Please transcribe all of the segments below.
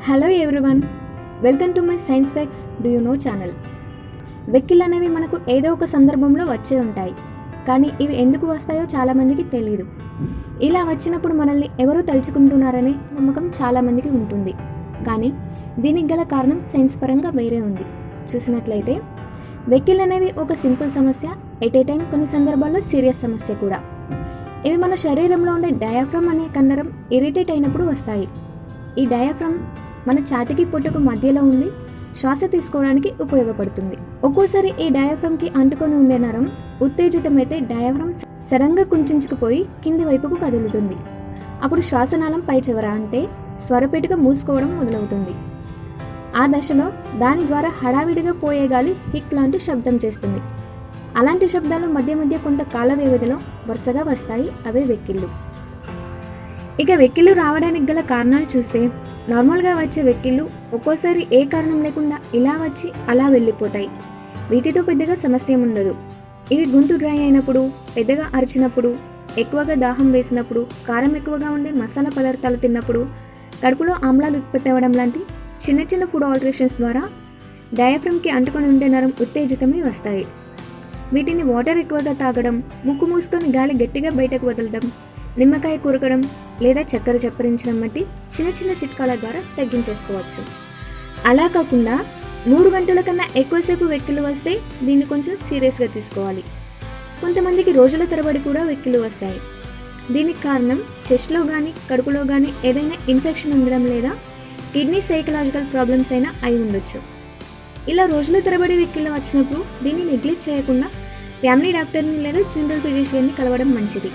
Hello everyone, welcome to my science facts do you know channel. వెక్కిళ్ళు అనేవి మనకు ఏదో ఒక సందర్భంలో వచ్చే ఉంటాయి, కానీ ఇవి ఎందుకు వస్తాయో చాలామందికి తెలియదు. ఇలా వచ్చినప్పుడు మనల్ని ఎవరూ తలుచుకుంటున్నారనే నమ్మకం చాలామందికి ఉంటుంది, కానీ దీనికి గల కారణం సైన్స్ పరంగా వేరే ఉంది. చూసినట్లయితే వెక్కిళ్ళు అనేవి ఒక సింపుల్ సమస్య, ఎట్ ఏ టైం కొన్ని సందర్భాల్లో సీరియస్ సమస్య కూడా. ఇవి మన శరీరంలో ఉండే డయాఫ్రమ్ అనే కండరం ఇరిటేట్ అయినప్పుడు వస్తాయి. ఈ డయాఫ్రమ్ మన ఛాతీకి పొట్టుకు మధ్యలో ఉండి శ్వాస తీసుకోవడానికి ఉపయోగపడుతుంది. ఒక్కోసారి ఈ డయాఫ్రమ్కి అంటుకొని ఉండే నరం ఉత్తేజితమైతే డయాఫ్రమ్ సడన్గా కుంచుకుపోయి కింది వైపుకు కదులుతుంది. అప్పుడు శ్వాసనాళం పై చివర అంటే స్వరపేటిక మూసుకోవడం మొదలవుతుంది. ఆ దశలో దాని ద్వారా హడావిడిగా పోయే గాలి హిక్ లాంటి శబ్దం చేస్తుంది. అలాంటి శబ్దాలు మధ్య మధ్య కొంత కాల వ్యవధిలో వరుసగా వస్తాయి, అవే వెక్కిళ్ళు. ఇక వెక్కిళ్ళు రావడానికి గల కారణాలు చూస్తే, నార్మల్గా వచ్చే వెక్కిళ్ళు ఒక్కోసారి ఏ కారణం లేకుండా ఇలా వచ్చి అలా వెళ్ళిపోతాయి. వీటితో పెద్దగా సమస్య ఉండదు. ఇవి గొంతు డ్రై అయినప్పుడు, పెద్దగా అరిచినప్పుడు, ఎక్కువగా దాహం వేసినప్పుడు, కారం ఎక్కువగా ఉండే మసాలా పదార్థాలు తిన్నప్పుడు, కడుపులో ఆమ్లాలు ఉత్పత్తి అవ్వడం లాంటి చిన్న చిన్న ఫుడ్ ఆల్టరేషన్స్ ద్వారా డయాఫ్రమ్కి అంటుకొని ఉండే నరం ఉత్తేజితమై వస్తాయి. వీటిని వాటర్ ఎక్కువగా తాగడం, ముక్కు మూసుకొని గాలి గట్టిగా బయటకు వదలడం, నిమ్మకాయ కురకడం లేదా చక్కెర చప్పరించడం వంటి చిన్న చిన్న చిట్కాల ద్వారా తగ్గించేసుకోవచ్చు. అలా కాకుండా 3 గంటల కన్నా ఎక్కువసేపు వెక్కిళ్ళు వస్తే దీన్ని కొంచెం సీరియస్గా తీసుకోవాలి. కొంతమందికి రోజుల తరబడి కూడా వెక్కిళ్ళు వస్తాయి. దీనికి కారణం చెస్ట్లో కానీ కడుపులో కానీ ఏదైనా ఇన్ఫెక్షన్ ఉండడం లేదా కిడ్నీ సైకలాజికల్ ప్రాబ్లమ్స్ అయినా అయి ఉండొచ్చు. ఇలా రోజుల తరబడి వెక్కిళ్ళు వచ్చినప్పుడు దీన్ని నెగ్లెక్ట్ చేయకుండా ఫ్యామిలీ డాక్టర్ని లేదా జనరల్ ఫిజిషియన్ని కలవడం మంచిది.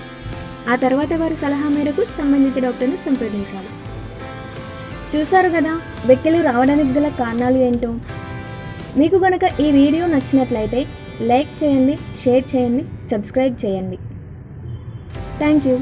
ఆ తర్వాత వారి సలహా మేరకు సంబంధిత డాక్టర్ని సంప్రదించాలి. చూసారు కదా వెక్కిళ్ళు రావడానికి గల కారణాలు ఏంటో. మీకు కనుక ఈ వీడియో నచ్చినట్లయితే లైక్ చేయండి, షేర్ చేయండి, సబ్స్క్రైబ్ చేయండి. Thank you.